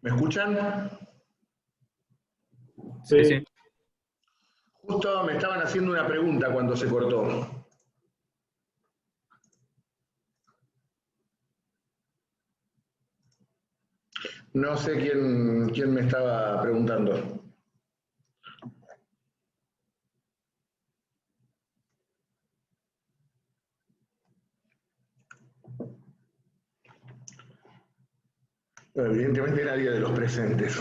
¿Me escuchan? Sí, sí. Justo me estaban haciendo una pregunta cuando se cortó. No sé quién me estaba preguntando. Evidentemente nadie de los presentes.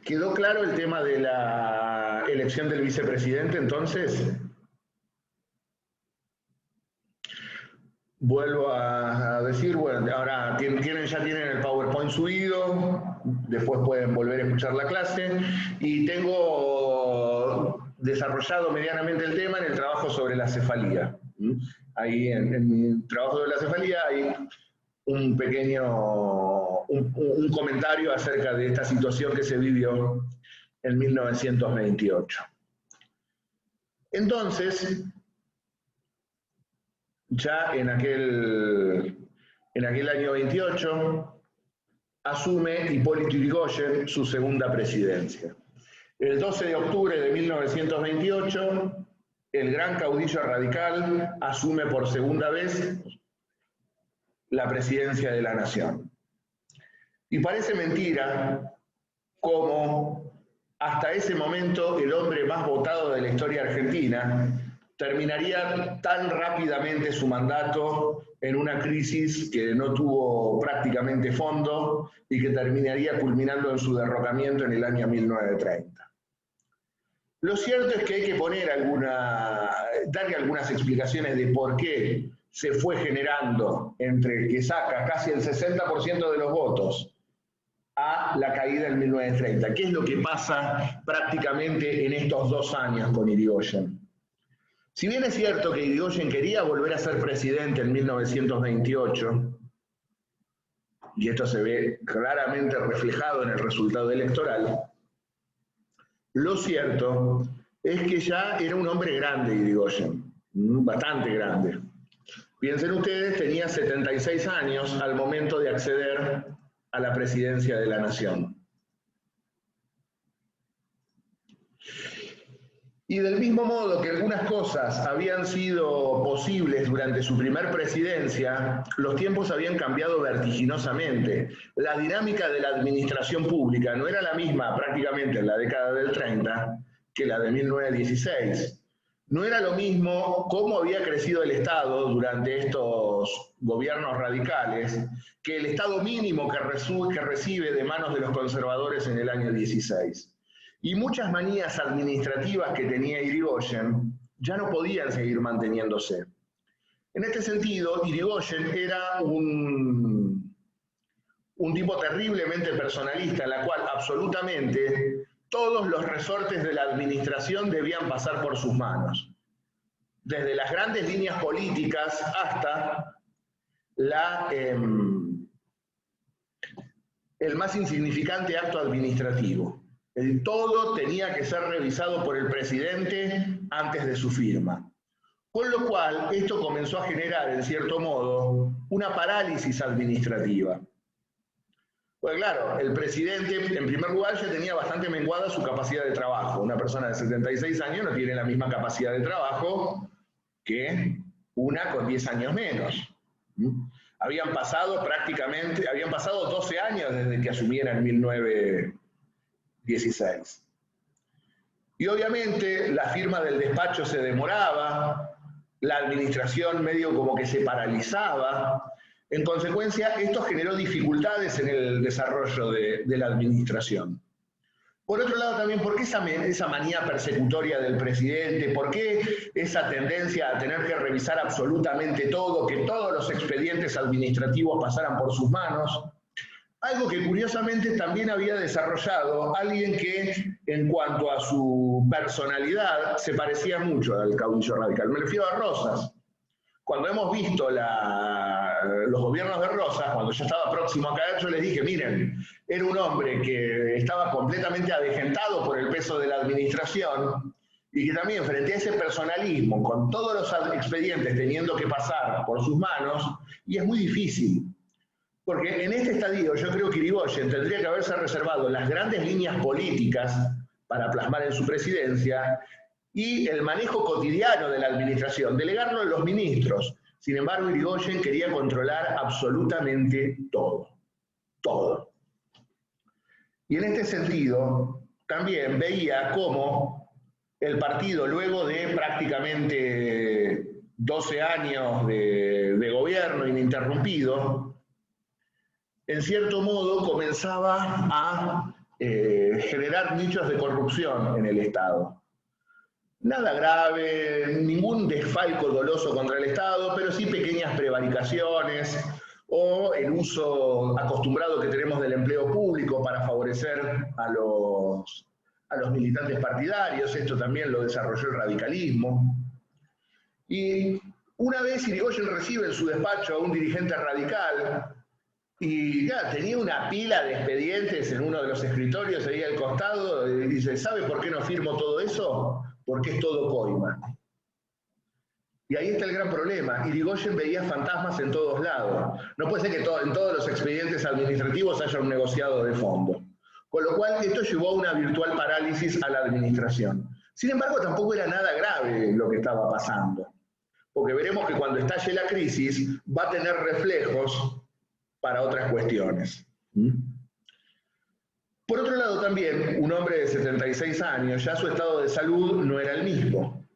¿Quedó claro el tema de la elección del vicepresidente entonces? Vuelvo a decir, bueno, ahora ya tienen el PowerPoint subido, después pueden volver a escuchar la clase, y tengo desarrollado medianamente el tema en el trabajo sobre la cefalía. Ahí en mi trabajo sobre la cefalía hay un pequeño, un comentario acerca de esta situación que se vivió en 1928. Entonces, ya en aquel año 28, asume Hipólito Yrigoyen su segunda presidencia. El 12 de octubre de 1928, el gran caudillo radical asume por segunda vez la presidencia de la nación. Y parece mentira cómo hasta ese momento el hombre más votado de la historia argentina terminaría tan rápidamente su mandato en una crisis que no tuvo prácticamente fondo y que terminaría culminando en su derrocamiento en el año 1930. Lo cierto es que hay que darle algunas explicaciones de por qué se fue generando entre el que saca casi el 60% de los votos a la caída en 1930. ¿Qué es lo que pasa prácticamente en estos 2 años con Yrigoyen? Si bien es cierto que Yrigoyen quería volver a ser presidente en 1928, y esto se ve claramente reflejado en el resultado electoral, lo cierto es que ya era un hombre grande Yrigoyen, bastante grande. Piensen ustedes, tenía 76 años al momento de acceder a la presidencia de la nación. Y del mismo modo que algunas cosas habían sido posibles durante su primer presidencia, los tiempos habían cambiado vertiginosamente. La dinámica de la administración pública no era la misma prácticamente en la década del 30 que la de 1916. No era lo mismo cómo había crecido el Estado durante estos gobiernos radicales que el Estado mínimo que recibe de manos de los conservadores en el año 16. Y muchas manías administrativas que tenía Yrigoyen ya no podían seguir manteniéndose. En este sentido, Yrigoyen era un tipo terriblemente personalista, en la cual absolutamente todos los resortes de la administración debían pasar por sus manos. Desde las grandes líneas políticas hasta el más insignificante acto administrativo. Todo tenía que ser revisado por el presidente antes de su firma. Con lo cual, esto comenzó a generar, en cierto modo, una parálisis administrativa. Pues claro, el presidente, en primer lugar, ya tenía bastante menguada su capacidad de trabajo. Una persona de 76 años no tiene la misma capacidad de trabajo que una con 10 años menos. Habían pasado 12 años desde que asumiera en 1916. Y obviamente la firma del despacho se demoraba, la administración medio como que se paralizaba. En consecuencia, esto generó dificultades en el desarrollo de la administración. Por otro lado también, ¿por qué esa manía persecutoria del presidente? ¿Por qué esa tendencia a tener que revisar absolutamente todo, que todos los expedientes administrativos pasaran por sus manos? Algo que curiosamente también había desarrollado alguien que, en cuanto a su personalidad, se parecía mucho al caudillo radical. Me refiero a Rosas. Cuando hemos visto los gobiernos de Rosas, cuando ya estaba próximo a caer, yo les dije, miren, era un hombre que estaba completamente avejentado por el peso de la administración y que también frente a ese personalismo, con todos los expedientes teniendo que pasar por sus manos, y es muy difícil. Porque en este estadio yo creo que Irigoyen tendría que haberse reservado las grandes líneas políticas para plasmar en su presidencia y el manejo cotidiano de la administración, delegarlo a los ministros. Sin embargo, Irigoyen quería controlar absolutamente todo. Todo. Y en este sentido, también veía cómo el partido, luego de prácticamente 12 años de gobierno ininterrumpido, en cierto modo comenzaba a generar nichos de corrupción en el Estado. Nada grave, ningún desfalco doloso contra el Estado, pero sí pequeñas prevaricaciones o el uso acostumbrado que tenemos del empleo público para favorecer a los militantes partidarios. Esto también lo desarrolló el radicalismo. Y una vez Irigoyen recibe en su despacho a un dirigente radical y ya, tenía una pila de expedientes en uno de los escritorios ahí al costado y dice, ¿sabe por qué no firmo todo eso? Porque es todo coima. Y ahí está el gran problema. Irigoyen veía fantasmas en todos lados. No puede ser que en todos los expedientes administrativos haya un negociado de fondo. Con lo cual, esto llevó a una virtual parálisis a la administración. Sin embargo, tampoco era nada grave lo que estaba pasando. Porque veremos que cuando estalle la crisis, va a tener reflejos para otras cuestiones. Por otro lado también, un hombre de 76 años, ya su estado de salud no era el mismo.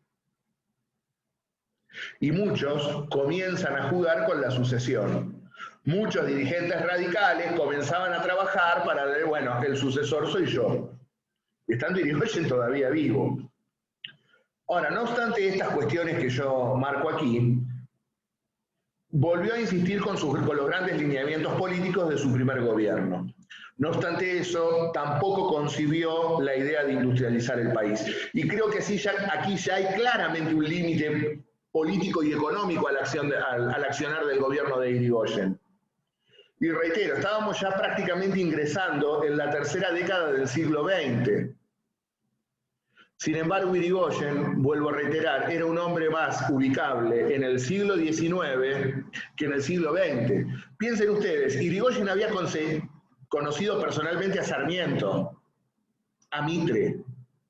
Y muchos comienzan a jugar con la sucesión. Muchos dirigentes radicales comenzaban a trabajar para ver, bueno, el sucesor soy yo. Estando Irigoyen todavía vivo. Ahora, no obstante estas cuestiones que yo marco aquí, volvió a insistir con los grandes lineamientos políticos de su primer gobierno. No obstante eso, tampoco concibió la idea de industrializar el país. Y creo que sí, aquí ya hay claramente un límite político y económico al accionar del gobierno de Irigoyen. Y reitero, estábamos ya prácticamente ingresando en la tercera década del siglo XX. Sin embargo, Irigoyen, vuelvo a reiterar, era un hombre más ubicable en el siglo XIX que en el siglo XX. Piensen ustedes, Irigoyen había conocido personalmente a Sarmiento, a Mitre,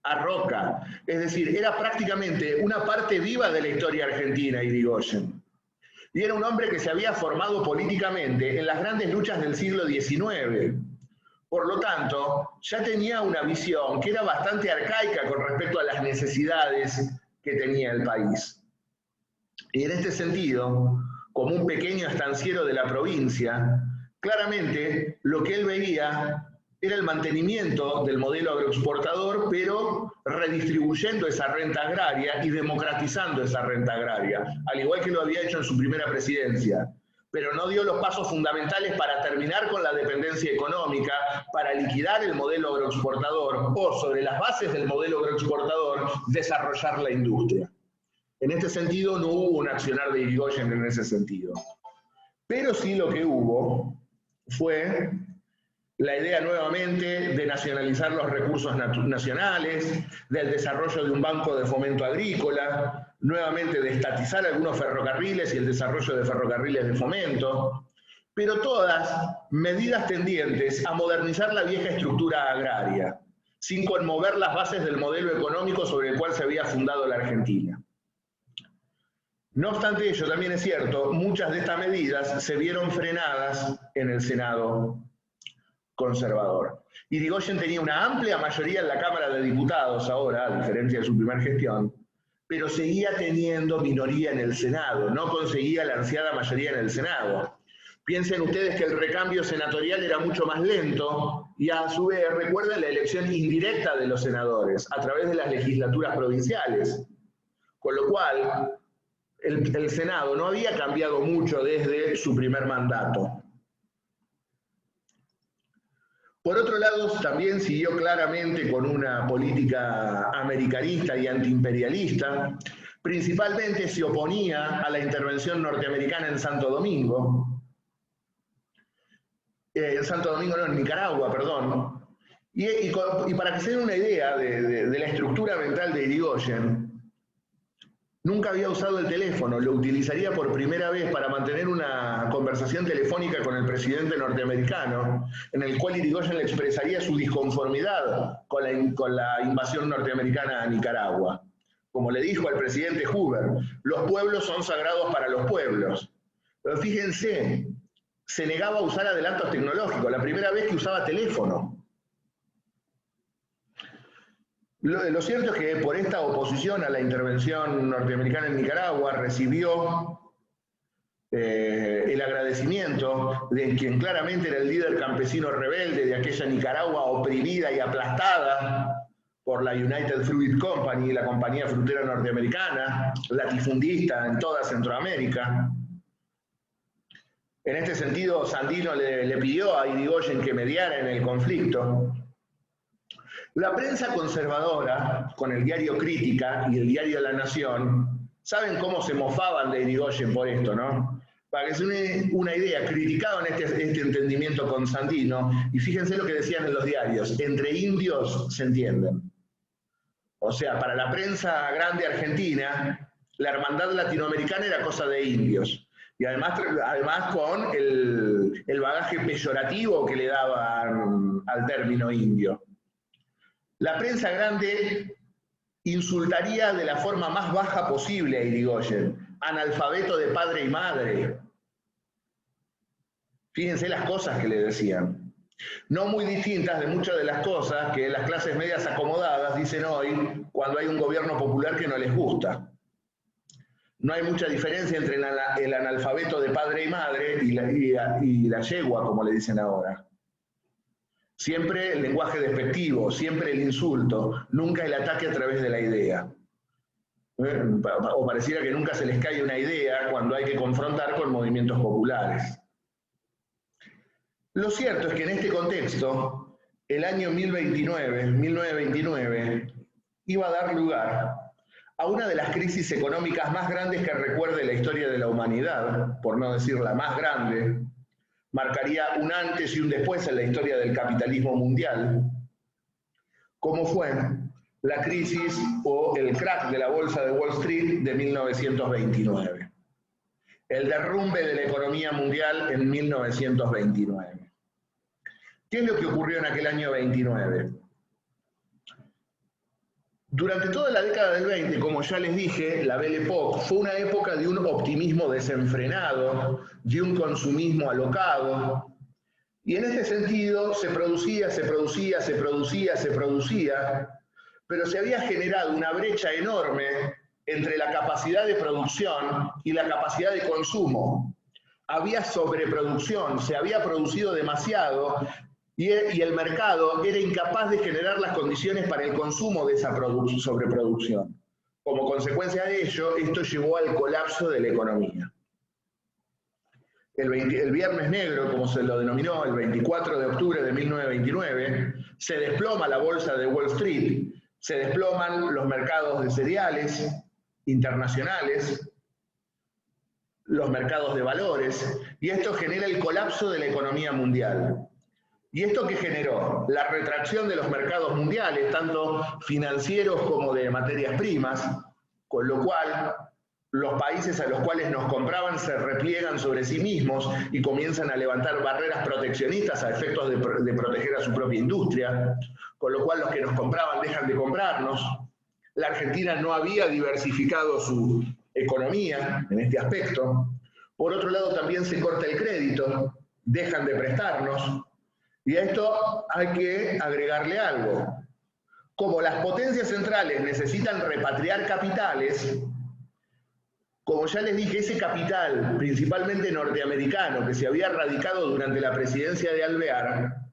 a Roca. Es decir, era prácticamente una parte viva de la historia argentina, Irigoyen. Y era un hombre que se había formado políticamente en las grandes luchas del siglo XIX. Por lo tanto, ya tenía una visión que era bastante arcaica con respecto a las necesidades que tenía el país. Y en este sentido, como un pequeño estanciero de la provincia, claramente lo que él veía era el mantenimiento del modelo agroexportador, pero redistribuyendo esa renta agraria y democratizando esa renta agraria, al igual que lo había hecho en su primera presidencia. Pero no dio los pasos fundamentales para terminar con la dependencia económica, para liquidar el modelo agroexportador o, sobre las bases del modelo agroexportador, desarrollar la industria. En este sentido, no hubo un accionar de Irigoyen en ese sentido. Pero sí lo que hubo fue la idea nuevamente de nacionalizar los recursos nacionales, del desarrollo de un banco de fomento agrícola, nuevamente de estatizar algunos ferrocarriles y el desarrollo de ferrocarriles de fomento, pero todas medidas tendientes a modernizar la vieja estructura agraria, sin conmover las bases del modelo económico sobre el cual se había fundado la Argentina. No obstante ello, también es cierto, muchas de estas medidas se vieron frenadas en el Senado conservador. Irigoyen tenía una amplia mayoría en la Cámara de Diputados ahora, a diferencia de su primera gestión, pero seguía teniendo minoría en el Senado, no conseguía la ansiada mayoría en el Senado. Piensen ustedes que el recambio senatorial era mucho más lento y a su vez recuerden la elección indirecta de los senadores a través de las legislaturas provinciales, con lo cual el Senado no había cambiado mucho desde su primer mandato. Por otro lado, también siguió claramente con una política americanista y antiimperialista. Principalmente se oponía a la intervención norteamericana en Santo Domingo. En Nicaragua, perdón. Y para que se den una idea de la estructura mental de Irigoyen, nunca había usado el teléfono, lo utilizaría por primera vez para mantener una conversación telefónica con el presidente norteamericano, en el cual Irigoyen le expresaría su disconformidad con la invasión norteamericana a Nicaragua. Como le dijo al presidente Hoover, los pueblos son sagrados para los pueblos. Pero fíjense, se negaba a usar adelantos tecnológicos, la primera vez que usaba teléfono. Lo cierto es que por esta oposición a la intervención norteamericana en Nicaragua recibió el agradecimiento de quien claramente era el líder campesino rebelde de aquella Nicaragua oprimida y aplastada por la United Fruit Company, la compañía frutera norteamericana, latifundista en toda Centroamérica. En este sentido, Sandino le pidió a Irigoyen que mediara en el conflicto. La prensa conservadora, con el diario Crítica y el diario La Nación, saben cómo se mofaban de Irigoyen por esto, ¿no? Para que se den una idea, criticaban este entendimiento con Sandino, y fíjense lo que decían en los diarios: entre indios se entienden. O sea, para la prensa grande argentina, la hermandad latinoamericana era cosa de indios. Y además con el bagaje peyorativo que le daban al término indio. La prensa grande insultaría de la forma más baja posible a Irigoyen, analfabeto de padre y madre. Fíjense las cosas que le decían. No muy distintas de muchas de las cosas que las clases medias acomodadas dicen hoy cuando hay un gobierno popular que no les gusta. No hay mucha diferencia entre el analfabeto de padre y madre y la yegua, como le dicen ahora. Siempre el lenguaje despectivo, siempre el insulto, nunca el ataque a través de la idea. O pareciera que nunca se les cae una idea cuando hay que confrontar con movimientos populares. Lo cierto es que en este contexto, el año 1929, iba a dar lugar a una de las crisis económicas más grandes que recuerde la historia de la humanidad, por no decir la más grande. Marcaría un antes y un después en la historia del capitalismo mundial, como fue la crisis o el crack de la bolsa de Wall Street de 1929. El derrumbe de la economía mundial en 1929. ¿Qué es lo que ocurrió en aquel año 29? Durante toda la década del 20, como ya les dije, la Belle Époque fue una época de un optimismo desenfrenado, de un consumismo alocado, y en este sentido se producía, pero se había generado una brecha enorme entre la capacidad de producción y la capacidad de consumo. Había sobreproducción, se había producido demasiado, y el mercado era incapaz de generar las condiciones para el consumo de esa sobreproducción. Como consecuencia de ello, esto llevó al colapso de la economía. El Viernes Negro, como se lo denominó, el 24 de octubre de 1929, se desploma la bolsa de Wall Street, se desploman los mercados de cereales internacionales, los mercados de valores, y esto genera el colapso de la economía mundial. ¿Y esto qué generó? La retracción de los mercados mundiales, tanto financieros como de materias primas, con lo cual los países a los cuales nos compraban se repliegan sobre sí mismos y comienzan a levantar barreras proteccionistas a efectos de proteger a su propia industria, con lo cual los que nos compraban dejan de comprarnos. La Argentina no había diversificado su economía en este aspecto. Por otro lado, también se corta el crédito, dejan de prestarnos. Y a esto hay que agregarle algo. Como las potencias centrales necesitan repatriar capitales, como ya les dije, ese capital, principalmente norteamericano, que se había radicado durante la presidencia de Alvear,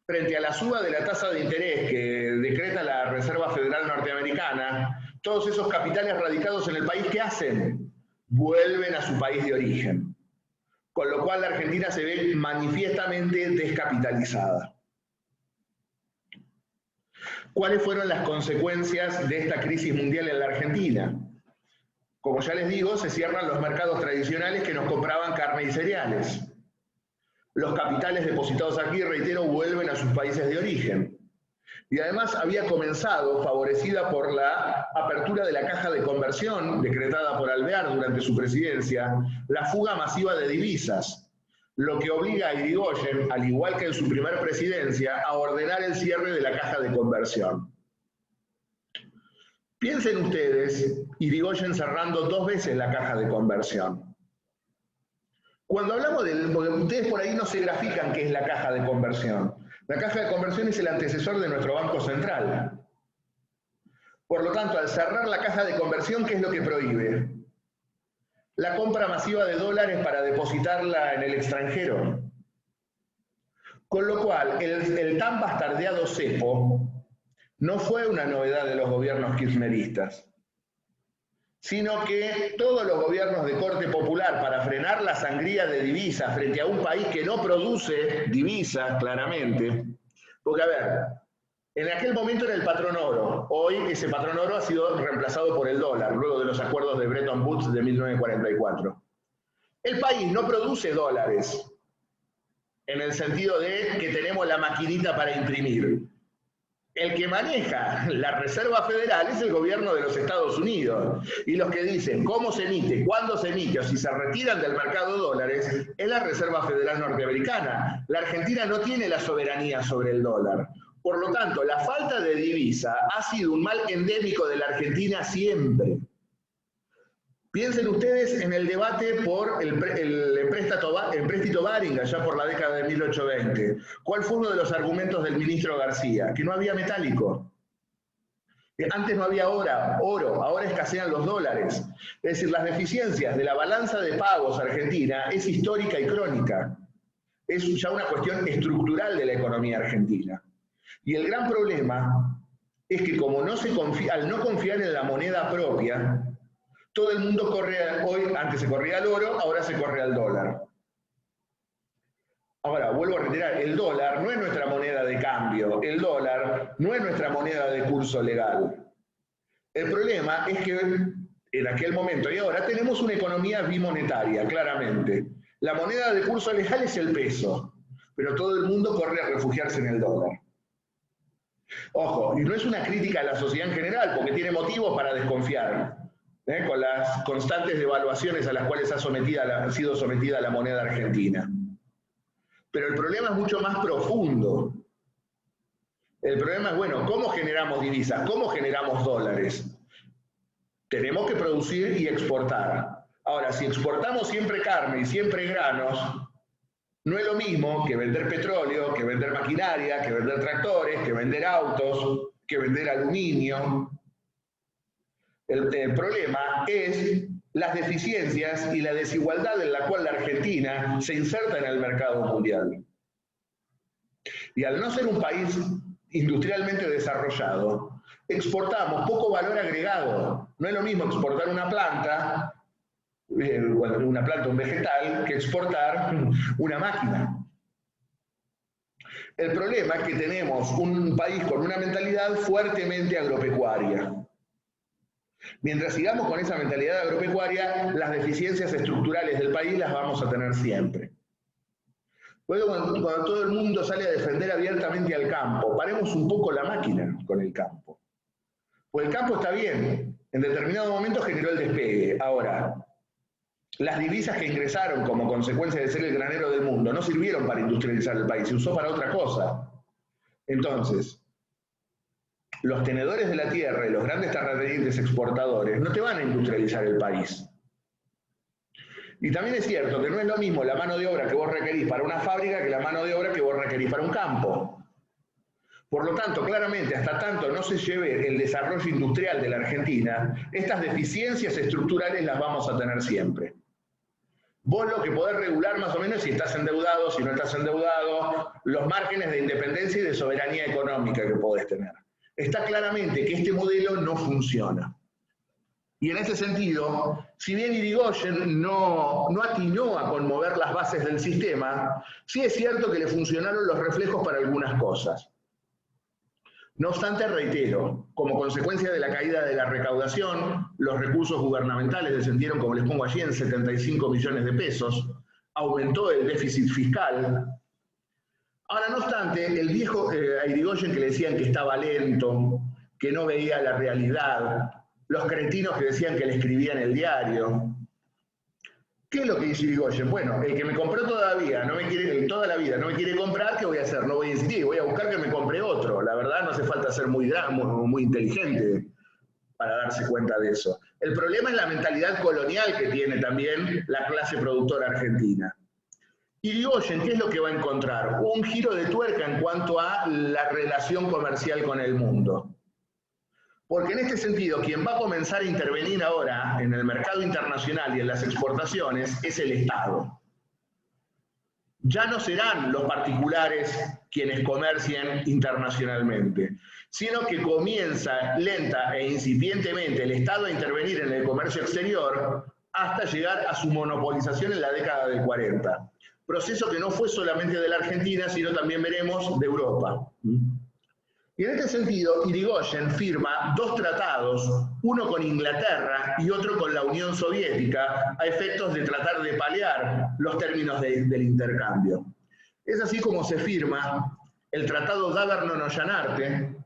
frente a la suba de la tasa de interés que decreta la Reserva Federal Norteamericana, todos esos capitales radicados en el país, ¿qué hacen? Vuelven a su país de origen. Con lo cual la Argentina se ve manifiestamente descapitalizada. ¿Cuáles fueron las consecuencias de esta crisis mundial en la Argentina? Como ya les digo, se cierran los mercados tradicionales que nos compraban carne y cereales. Los capitales depositados aquí, reitero, vuelven a sus países de origen. Y además había comenzado, favorecida por la apertura de la caja de conversión decretada por Alvear durante su presidencia, la fuga masiva de divisas, lo que obliga a Irigoyen, al igual que en su primera presidencia, a ordenar el cierre de la caja de conversión. Piensen ustedes, Irigoyen cerrando 2 veces la caja de conversión. Cuando hablamos porque ustedes por ahí no se grafican qué es la caja de conversión. La caja de conversión es el antecesor de nuestro Banco Central. Por lo tanto, al cerrar la caja de conversión, ¿qué es lo que prohíbe? La compra masiva de dólares para depositarla en el extranjero. Con lo cual, el tan bastardeado cepo no fue una novedad de los gobiernos kirchneristas, sino que todos los gobiernos de corte popular, para frenar la sangría de divisas frente a un país que no produce divisas, claramente, porque a ver, en aquel momento era el patrón oro, hoy ese patrón oro ha sido reemplazado por el dólar, luego de los acuerdos de Bretton Woods de 1944. El país no produce dólares, en el sentido de que tenemos la maquinita para imprimir. El que maneja la Reserva Federal es el gobierno de los Estados Unidos. Y los que dicen cómo se emite, cuándo se emite o si se retiran del mercado de dólares es la Reserva Federal norteamericana. La Argentina no tiene la soberanía sobre el dólar. Por lo tanto, la falta de divisa ha sido un mal endémico de la Argentina siempre. Piensen ustedes en el debate por el empréstito Baring, allá por la década de 1820. ¿Cuál fue uno de los argumentos del ministro García? Que no había metálico. Antes no había oro, ahora escasean los dólares. Es decir, las deficiencias de la balanza de pagos argentina es histórica y crónica. Es ya una cuestión estructural de la economía argentina. Y el gran problema es que como al no confiar en la moneda propia, todo el mundo corre, antes se corría al oro, ahora se corre al dólar. Ahora, vuelvo a reiterar, el dólar no es nuestra moneda de cambio, el dólar no es nuestra moneda de curso legal. El problema es que en aquel momento y ahora tenemos una economía bimonetaria, claramente. La moneda de curso legal es el peso, pero todo el mundo corre a refugiarse en el dólar. Ojo, y no es una crítica a la sociedad en general, porque tiene motivos para desconfiar. Con las constantes devaluaciones a las cuales ha sido sometida la moneda argentina. Pero el problema es mucho más profundo. El problema es, bueno, ¿cómo generamos divisas? ¿Cómo generamos dólares? Tenemos que producir y exportar. Ahora, si exportamos siempre carne y siempre granos, no es lo mismo que vender petróleo, que vender maquinaria, que vender tractores, que vender autos, que vender aluminio. El problema es las deficiencias y la desigualdad en la cual la Argentina se inserta en el mercado mundial. Y al no ser un país industrialmente desarrollado, exportamos poco valor agregado. No es lo mismo exportar una planta, un vegetal, que exportar una máquina. El problema es que tenemos un país con una mentalidad fuertemente agropecuaria. Mientras sigamos con esa mentalidad agropecuaria, las deficiencias estructurales del país las vamos a tener siempre. Luego, cuando todo el mundo sale a defender abiertamente al campo, paremos un poco la máquina con el campo. Pues el campo está bien, en determinado momento generó el despegue. Ahora, las divisas que ingresaron como consecuencia de ser el granero del mundo no sirvieron para industrializar el país, se usó para otra cosa. Entonces, los tenedores de la tierra y los grandes terratenientes exportadores no te van a industrializar el país. Y también es cierto que no es lo mismo la mano de obra que vos requerís para una fábrica que la mano de obra que vos requerís para un campo. Por lo tanto, claramente, hasta tanto no se lleve el desarrollo industrial de la Argentina, estas deficiencias estructurales las vamos a tener siempre. Vos lo que podés regular más o menos si estás endeudado, si no estás endeudado, los márgenes de independencia y de soberanía económica que podés tener. Está claramente que este modelo no funciona. Y en ese sentido, si bien Irigoyen no atinó a conmover las bases del sistema, sí es cierto que le funcionaron los reflejos para algunas cosas. No obstante, reitero, como consecuencia de la caída de la recaudación, los recursos gubernamentales descendieron, como les pongo allí, en 75 millones de pesos, aumentó el déficit fiscal, Ahora, no obstante, el viejo a Irigoyen que le decían que estaba lento, que no veía la realidad, los cretinos que decían que le escribían el diario. ¿Qué es lo que dice Irigoyen? Bueno, el que me compró todavía, no me quiere, toda la vida, no me quiere comprar, ¿qué voy a hacer? No voy a insistir, voy a buscar que me compre otro. La verdad, no hace falta ser muy inteligente para darse cuenta de eso. El problema es la mentalidad colonial que tiene también la clase productora argentina. Irigoyen, ¿qué es lo que va a encontrar? Un giro de tuerca en cuanto a la relación comercial con el mundo. Porque en este sentido, quien va a comenzar a intervenir ahora en el mercado internacional y en las exportaciones es el Estado. Ya no serán los particulares quienes comercien internacionalmente, sino que comienza lenta e incipientemente el Estado a intervenir en el comercio exterior hasta llegar a su monopolización en la década del 40. Proceso que no fue solamente de la Argentina, sino también veremos de Europa. Y en este sentido, Irigoyen firma dos tratados, uno con Inglaterra y otro con la Unión Soviética, a efectos de tratar de paliar los términos del intercambio. Es así como se firma el Tratado Dáverno-Ollanarte,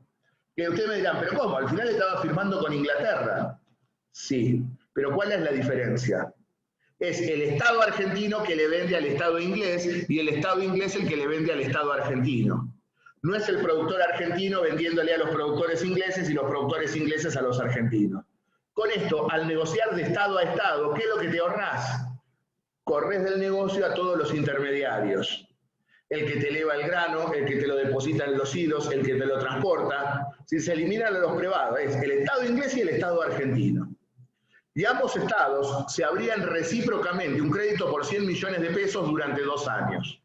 que ustedes me dirán, ¿pero cómo? Al final estaba firmando con Inglaterra. Sí, pero ¿cuál es la diferencia? Es el Estado argentino que le vende al Estado inglés y el Estado inglés el que le vende al Estado argentino. No es el productor argentino vendiéndole a los productores ingleses y los productores ingleses a los argentinos. Con esto, al negociar de Estado a Estado, ¿qué es lo que te ahorrás? Corres del negocio a todos los intermediarios. El que te eleva el grano, el que te lo deposita en los hilos, el que te lo transporta. Si se eliminan a los privados, es el Estado inglés y el Estado argentino. Y ambos estados se abrían recíprocamente un crédito por 100 millones de pesos durante 2 años.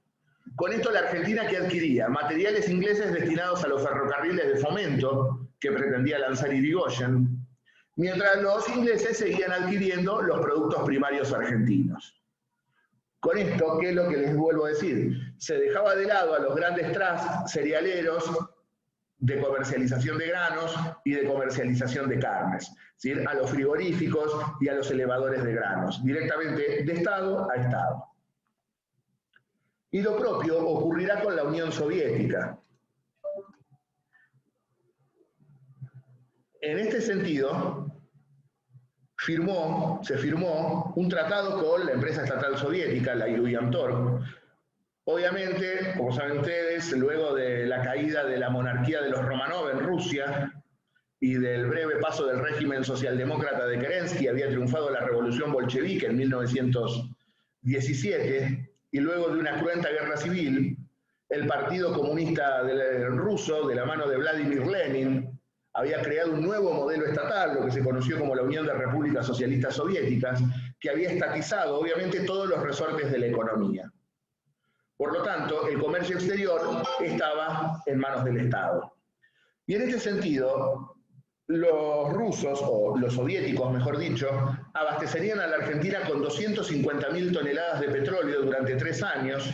Con esto la Argentina que adquiría materiales ingleses destinados a los ferrocarriles de fomento que pretendía lanzar Irigoyen, mientras los ingleses seguían adquiriendo los productos primarios argentinos. Con esto, ¿qué es lo que les vuelvo a decir? Se dejaba de lado a los grandes trusts cerealeros de comercialización de granos y de comercialización de carnes, ¿sí? A los frigoríficos y a los elevadores de granos, directamente de Estado a Estado. Y lo propio ocurrirá con la Unión Soviética. En este sentido, se firmó un tratado con la empresa estatal soviética, la Irigoyen-Torg. Obviamente, como saben ustedes, luego de la caída de la monarquía de los Romanov en Rusia y del breve paso del régimen socialdemócrata de Kerensky, había triunfado la revolución bolchevique en 1917, y luego de una cruenta guerra civil, el Partido Comunista Ruso, de la mano de Vladimir Lenin, había creado un nuevo modelo estatal, lo que se conoció como la Unión de Repúblicas Socialistas Soviéticas, que había estatizado, obviamente, todos los resortes de la economía. Por lo tanto, el comercio exterior estaba en manos del Estado. Y en este sentido, los rusos, o los soviéticos mejor dicho, abastecerían a la Argentina con 250.000 toneladas de petróleo durante 3 años,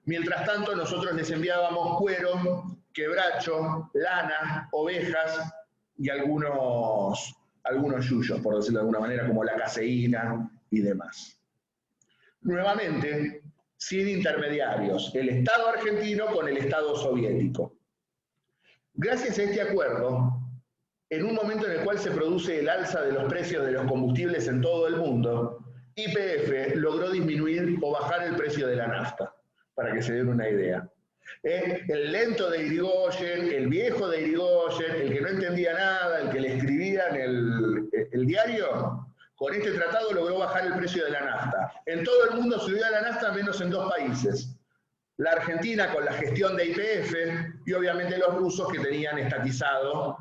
mientras tanto nosotros les enviábamos cuero, quebracho, lana, ovejas y algunos yuyos, por decirlo de alguna manera, como la caseína y demás. Nuevamente, sin intermediarios, el Estado argentino con el Estado soviético. Gracias a este acuerdo, en un momento en el cual se produce el alza de los precios de los combustibles en todo el mundo, YPF logró disminuir o bajar el precio de la nafta, para que se den una idea. El lento de Irigoyen, el viejo de Irigoyen, el que no entendía nada, el que le escribía en el diario, con este tratado logró bajar el precio de la nafta. En todo el mundo subió la nafta, menos en 2 países. La Argentina con la gestión de YPF y obviamente los rusos que tenían estatizado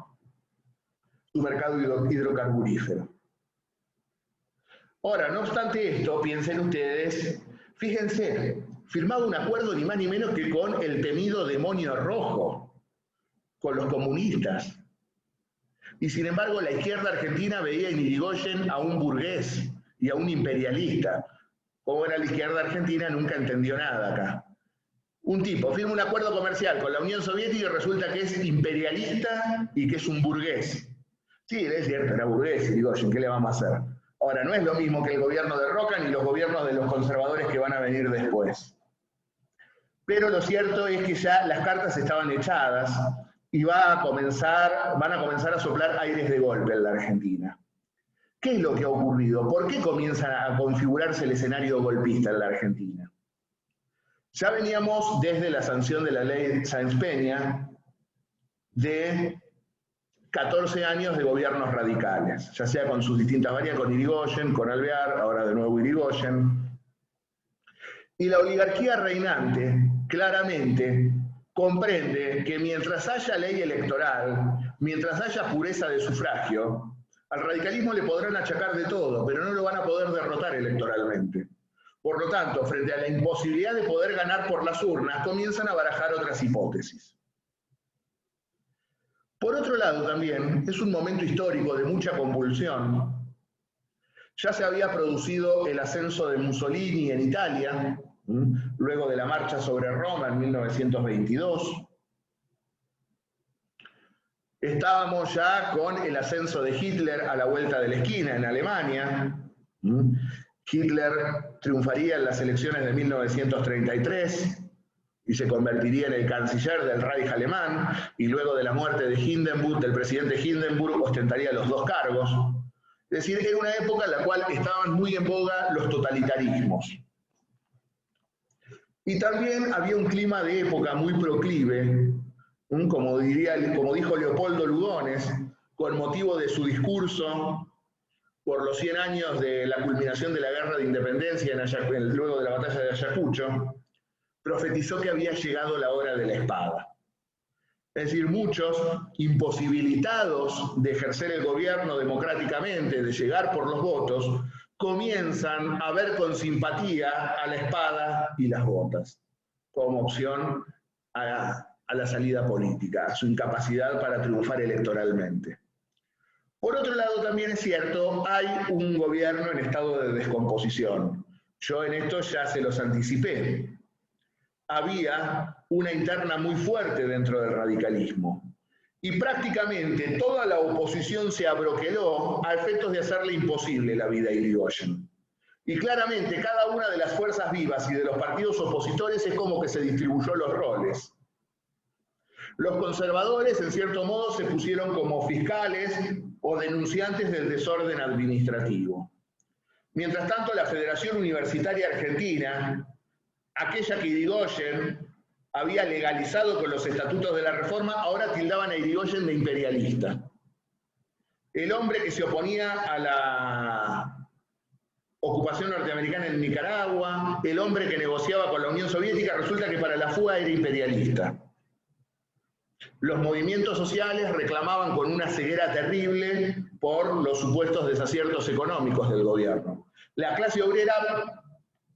su mercado hidrocarburífero. Ahora, no obstante esto, piensen ustedes, fíjense, firmaba un acuerdo ni más ni menos que con el temido demonio rojo, con los comunistas. Y sin embargo, la izquierda argentina veía en Irigoyen a un burgués y a un imperialista. Como era la izquierda argentina, nunca entendió nada acá. Un tipo firma un acuerdo comercial con la Unión Soviética y resulta que es imperialista y que es un burgués. Sí, es cierto, era burgués Irigoyen, ¿qué le vamos a hacer? Ahora, no es lo mismo que el gobierno de Roca ni los gobiernos de los conservadores que van a venir después. Pero lo cierto es que ya las cartas estaban echadas y van a comenzar a soplar aires de golpe en la Argentina. ¿Qué es lo que ha ocurrido? ¿Por qué comienza a configurarse el escenario golpista en la Argentina? Ya veníamos desde la sanción de la ley Sáenz Peña de 14 años de gobiernos radicales, ya sea con sus distintas variantes, con Irigoyen, con Alvear, ahora de nuevo Irigoyen. Y la oligarquía reinante claramente comprende que mientras haya ley electoral, mientras haya pureza de sufragio, al radicalismo le podrán achacar de todo, pero no lo van a poder derrotar electoralmente. Por lo tanto, frente a la imposibilidad de poder ganar por las urnas, comienzan a barajar otras hipótesis. Por otro lado, también es un momento histórico de mucha convulsión. Ya se había producido el ascenso de Mussolini en Italia, luego de la marcha sobre Roma en 1922. Estábamos ya con el ascenso de Hitler a la vuelta de la esquina en Alemania. Hitler triunfaría en las elecciones de 1933 y se convertiría en el canciller del Reich alemán, y luego de la muerte de Hindenburg, del presidente Hindenburg, ostentaría los dos cargos. Es decir, era una época en la cual estaban muy en boga los totalitarismos. Y también había un clima de época muy proclive, como dijo Leopoldo Lugones, con motivo de su discurso por los 100 años de la culminación de la Guerra de Independencia luego de la batalla de Ayacucho, profetizó que había llegado la hora de la espada. Es decir, muchos, imposibilitados de ejercer el gobierno democráticamente, de llegar por los votos, comienzan a ver con simpatía a la espada y las botas, como opción a la salida política, a su incapacidad para triunfar electoralmente. Por otro lado, también es cierto, hay un gobierno en estado de descomposición. Yo en esto ya se los anticipé. Había una interna muy fuerte dentro del radicalismo. Y prácticamente toda la oposición se abroqueló a efectos de hacerle imposible la vida a Irigoyen. Y claramente cada una de las fuerzas vivas y de los partidos opositores es como que se distribuyó los roles. Los conservadores, en cierto modo, se pusieron como fiscales o denunciantes del desorden administrativo. Mientras tanto, la Federación Universitaria Argentina, aquella que Irigoyen había legalizado con los estatutos de la reforma, ahora tildaban a Irigoyen de imperialista. El hombre que se oponía a la ocupación norteamericana en Nicaragua, el hombre que negociaba con la Unión Soviética, resulta que para la fuga era imperialista. Los movimientos sociales reclamaban con una ceguera terrible por los supuestos desaciertos económicos del gobierno. La clase obrera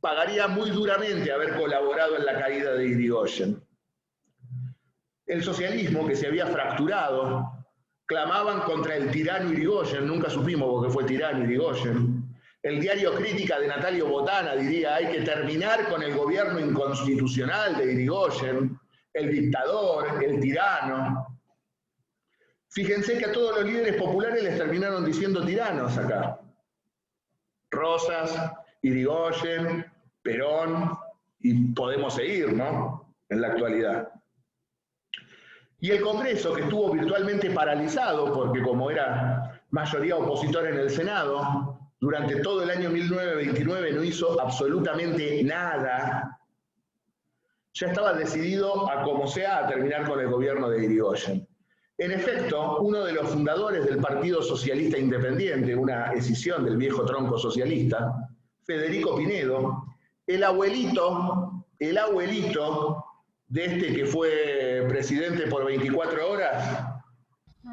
pagaría muy duramente haber colaborado en la caída de Irigoyen. El socialismo, que se había fracturado, clamaban contra el tirano Irigoyen, nunca supimos por qué fue tirano Irigoyen. El diario Crítica de Natalio Botana diría: hay que terminar con el gobierno inconstitucional de Irigoyen, el dictador, el tirano. Fíjense que a todos los líderes populares les terminaron diciendo tiranos acá. Rosas, Irigoyen, Perón, y podemos seguir, ¿no?, en la actualidad. Y el Congreso, que estuvo virtualmente paralizado, porque como era mayoría opositora en el Senado, durante todo el año 1929 no hizo absolutamente nada, ya estaba decidido a como sea a terminar con el gobierno de Irigoyen. En efecto, uno de los fundadores del Partido Socialista Independiente, una escisión del viejo tronco socialista, Federico Pinedo, el abuelito de este que fue presidente por 24 horas.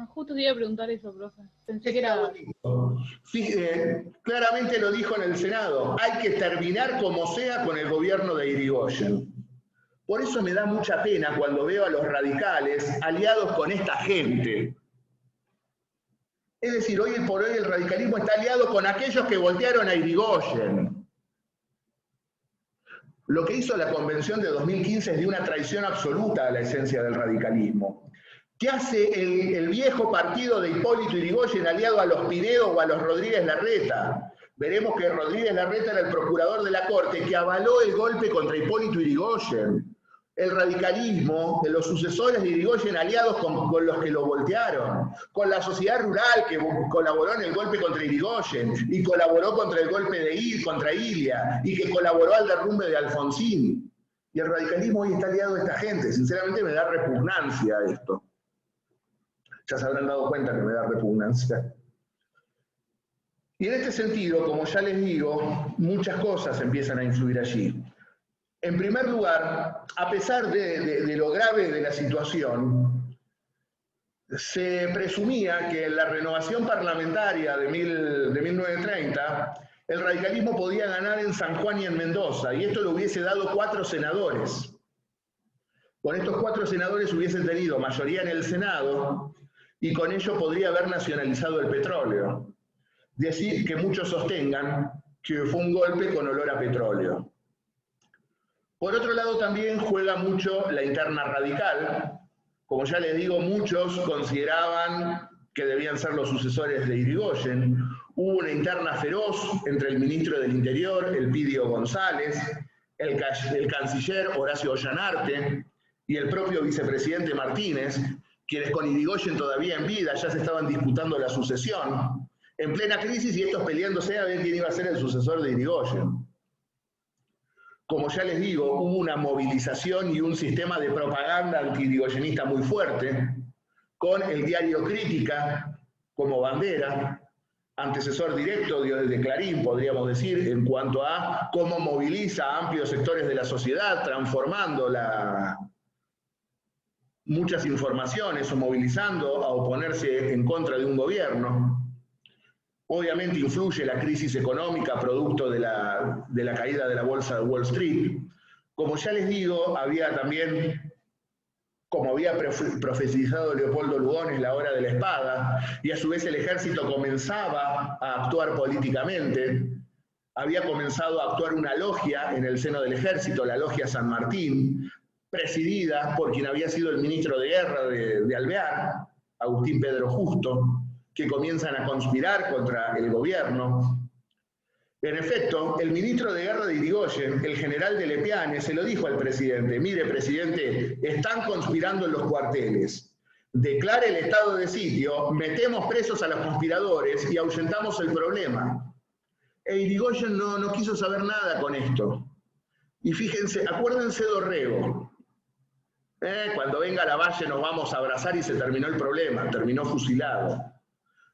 Justo te iba a preguntar eso, profe. Pensé que era... Claramente lo dijo en el Senado: hay que terminar como sea con el gobierno de Irigoyen. Por eso me da mucha pena cuando veo a los radicales aliados con esta gente. Es decir, hoy por hoy el radicalismo está aliado con aquellos que voltearon a Irigoyen. Lo que hizo la convención de 2015 es de una traición absoluta a la esencia del radicalismo. ¿Qué hace el viejo partido de Hipólito Yrigoyen aliado a los Pinedo o a los Rodríguez Larreta? Veremos que Rodríguez Larreta era el procurador de la Corte que avaló el golpe contra Hipólito Yrigoyen. el radicalismo, de los sucesores de Irigoyen aliados con los que lo voltearon, con la sociedad rural que colaboró en el golpe contra Irigoyen y colaboró contra el golpe contra Ilia y que colaboró al derrumbe de Alfonsín. Y el radicalismo hoy está aliado a esta gente. Sinceramente me da repugnancia esto. Ya se habrán dado cuenta que me da repugnancia. Y en este sentido, como ya les digo, muchas cosas empiezan a influir allí. En primer lugar, a pesar de lo grave de la situación, se presumía que en la renovación parlamentaria de 1930, el radicalismo podía ganar en San Juan y en Mendoza, y esto le hubiese dado 4 senadores. Con estos 4 senadores hubiesen tenido mayoría en el Senado, y con ello podría haber nacionalizado el petróleo. Decir que muchos sostengan que fue un golpe con olor a petróleo. Por otro lado, también juega mucho la interna radical. Como ya les digo, muchos consideraban que debían ser los sucesores de Irigoyen. Hubo una interna feroz entre el ministro del Interior, Elpidio González, el canciller Horacio Ollanarte y el propio vicepresidente Martínez, quienes con Irigoyen todavía en vida ya se estaban disputando la sucesión, en plena crisis y estos peleándose a ver quién iba a ser el sucesor de Irigoyen. Como ya les digo, hubo una movilización y un sistema de propaganda anti-irigoyenista muy fuerte, con el diario Crítica como bandera, antecesor directo de Clarín, podríamos decir, en cuanto a cómo moviliza a amplios sectores de la sociedad, transformando muchas informaciones o movilizando a oponerse en contra de un gobierno. Obviamente influye la crisis económica producto de la caída de la bolsa de Wall Street. Como ya les digo, había también, como había profetizado Leopoldo Lugones, la hora de la espada, y a su vez el ejército comenzaba a actuar políticamente. Había comenzado a actuar una logia en el seno del ejército, la logia San Martín, presidida por quien había sido el ministro de Guerra de Alvear, Agustín Pedro Justo, que comienzan a conspirar contra el gobierno. En efecto, el ministro de Guerra de Irigoyen, el general de Lepiane, se lo dijo al presidente: mire, presidente, están conspirando en los cuarteles. Declare el estado de sitio, metemos presos a los conspiradores y ahuyentamos el problema. E Irigoyen no quiso saber nada con esto. Y fíjense, acuérdense de Orrego. Cuando venga Lavalle nos vamos a abrazar y se terminó el problema, terminó fusilado.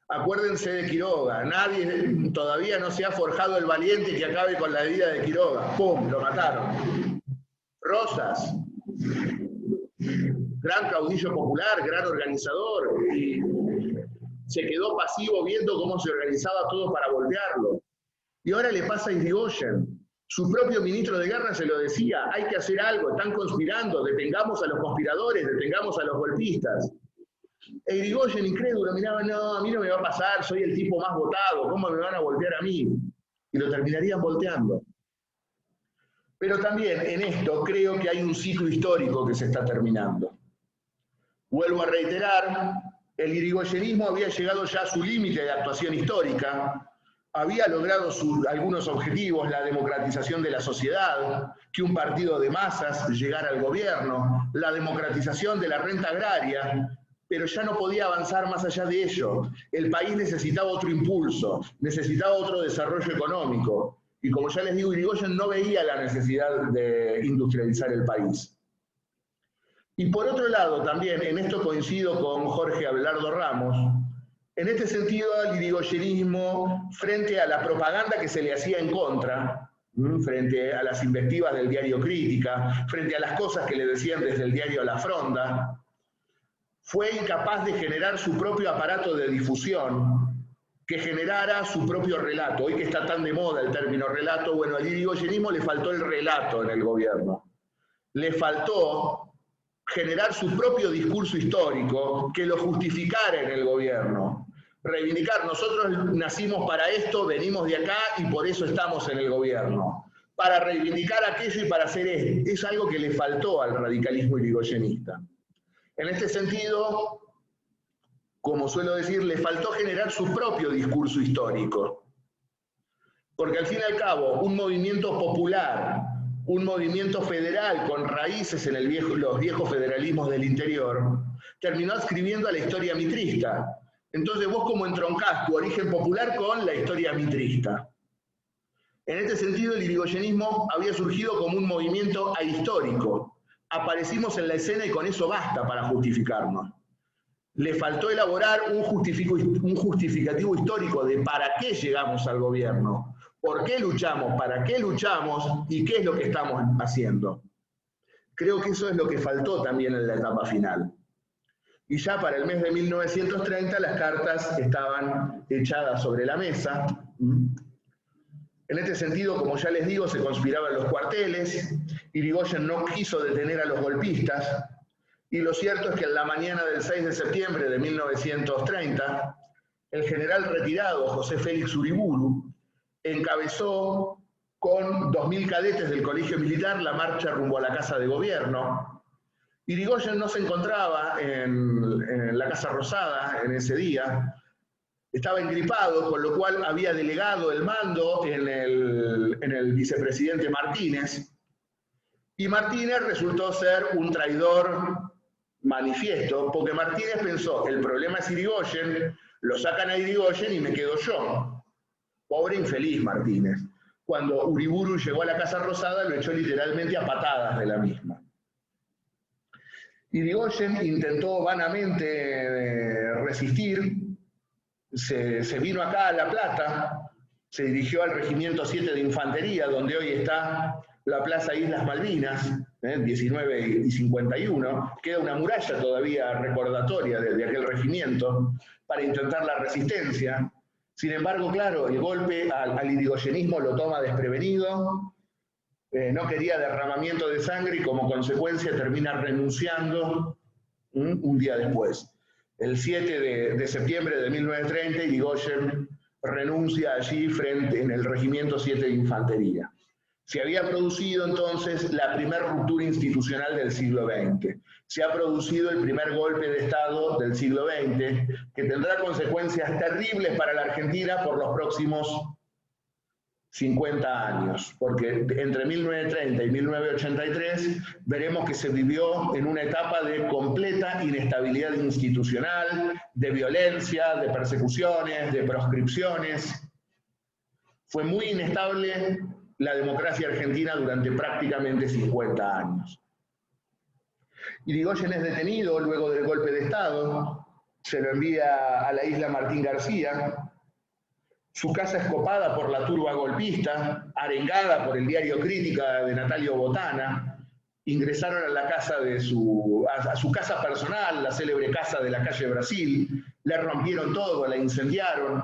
Acuérdense de Quiroga, nadie todavía no se ha forjado el valiente que acabe con la vida de Quiroga. ¡Pum! Lo mataron. Rosas, gran caudillo popular, gran organizador, y se quedó pasivo viendo cómo se organizaba todo para voltearlo. Y ahora le pasa a Irigoyen. Su propio ministro de Guerra se lo decía: hay que hacer algo, están conspirando, detengamos a los conspiradores, detengamos a los golpistas. E Irigoyen, incrédulo, miraba: no, a mí no me va a pasar, soy el tipo más votado, ¿cómo me van a voltear a mí? Y lo terminarían volteando. Pero también en esto creo que hay un ciclo histórico que se está terminando. Vuelvo a reiterar, el irigoyenismo había llegado ya a su límite de actuación histórica, había logrado algunos objetivos, la democratización de la sociedad, que un partido de masas llegara al gobierno, la democratización de la renta agraria, pero ya no podía avanzar más allá de ello. El país necesitaba otro impulso, necesitaba otro desarrollo económico. Y como ya les digo, Irigoyen no veía la necesidad de industrializar el país. Y por otro lado, también, en esto coincido con Jorge Abelardo Ramos, en este sentido el irigoyenismo, frente a la propaganda que se le hacía en contra, frente a las invectivas del diario Crítica, frente a las cosas que le decían desde el diario La Fronda, fue incapaz de generar su propio aparato de difusión, que generara su propio relato. Hoy que está tan de moda el término relato, bueno, al irigoyenismo le faltó el relato en el gobierno. Le faltó generar su propio discurso histórico que lo justificara en el gobierno. Reivindicar: nosotros nacimos para esto, venimos de acá y por eso estamos en el gobierno. Para reivindicar aquello y para hacer esto. Es algo que le faltó al radicalismo irigoyenista. En este sentido, como suelo decir, le faltó generar su propio discurso histórico. Porque al fin y al cabo, un movimiento popular, un movimiento federal con raíces en los viejos federalismos del interior, terminó adscribiendo a la historia mitrista. Entonces vos como entroncás tu origen popular con la historia mitrista. En este sentido, el irigoyenismo había surgido como un movimiento ahistórico. Aparecimos en la escena y con eso basta para justificarnos. Le faltó elaborar un justificativo histórico de para qué llegamos al gobierno, por qué luchamos, para qué luchamos y qué es lo que estamos haciendo. Creo que eso es lo que faltó también en la etapa final. Y ya para el mes de 1930 las cartas estaban echadas sobre la mesa. En este sentido, como ya les digo, se conspiraban los cuarteles, Irigoyen no quiso detener a los golpistas, y lo cierto es que en la mañana del 6 de septiembre de 1930, el general retirado José Félix Uriburu encabezó con 2.000 cadetes del colegio militar la marcha rumbo a la Casa de Gobierno. Irigoyen no se encontraba en la Casa Rosada en ese día, estaba engripado, con lo cual había delegado el mando en el vicepresidente Martínez, y Martínez resultó ser un traidor manifiesto, porque Martínez pensó, el problema es Irigoyen, lo sacan a Irigoyen y me quedo yo. Pobre infeliz Martínez. Cuando Uriburu llegó a la Casa Rosada, lo echó literalmente a patadas de la misma. Irigoyen intentó vanamente resistir, se vino acá a La Plata, se dirigió al Regimiento 7 de Infantería, donde hoy está la Plaza Islas Malvinas, 19 y 51, queda una muralla todavía recordatoria de aquel regimiento, para intentar la resistencia. Sin embargo, claro, el golpe al irigoyenismo lo toma desprevenido, no quería derramamiento de sangre y como consecuencia termina renunciando un día después. El 7 de septiembre de 1930, Irigoyen renuncia allí en el Regimiento 7 de Infantería. Se había producido entonces la primera ruptura institucional del siglo XX. Se ha producido el primer golpe de Estado del siglo XX, que tendrá consecuencias terribles para la Argentina por los próximos 50 años, porque entre 1930 y 1983 veremos que se vivió en una etapa de completa inestabilidad institucional, de violencia, de persecuciones, de proscripciones. Fue muy inestable la democracia argentina durante prácticamente 50 años. Irigoyen es detenido luego del golpe de Estado, se lo envía a la isla Martín García, su casa es copada por la turba golpista, arengada por el diario Crítica de Natalio Botana, ingresaron a la casa a su casa personal, la célebre casa de la calle Brasil, le rompieron todo, la incendiaron.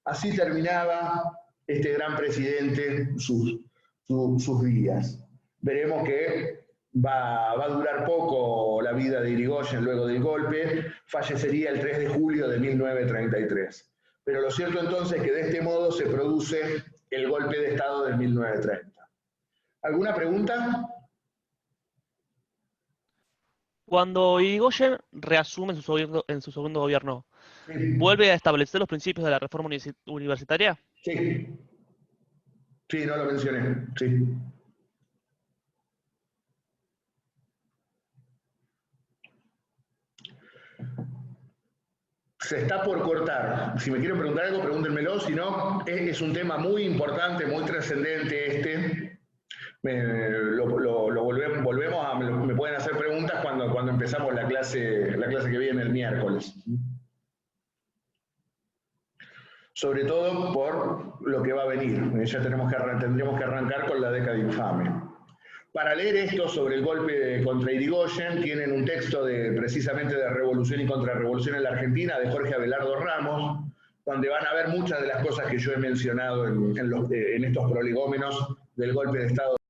Así terminaba este gran presidente sus días. Veremos que va a durar poco la vida de Irigoyen luego del golpe, fallecería el 3 de julio de 1933. Pero lo cierto entonces es que de este modo se produce el golpe de Estado de 1930. ¿Alguna pregunta? Cuando Irigoyen reasume en su segundo gobierno, sí, ¿vuelve a establecer los principios de la reforma universitaria? Sí. Sí, no lo mencioné. Sí. Se está por cortar. Si me quieren preguntar algo, pregúntenmelo. Si no, es un tema muy importante, muy trascendente este. Volvemos a... Me pueden hacer preguntas cuando empezamos la clase que viene el miércoles. Sobre todo por lo que va a venir. Ya tendremos que arrancar con la década infame. Para leer esto sobre el golpe contra Irigoyen, tienen un texto precisamente de Revolución y Contrarrevolución en la Argentina, de Jorge Abelardo Ramos, donde van a ver muchas de las cosas que yo he mencionado en estos prolegómenos del golpe de Estado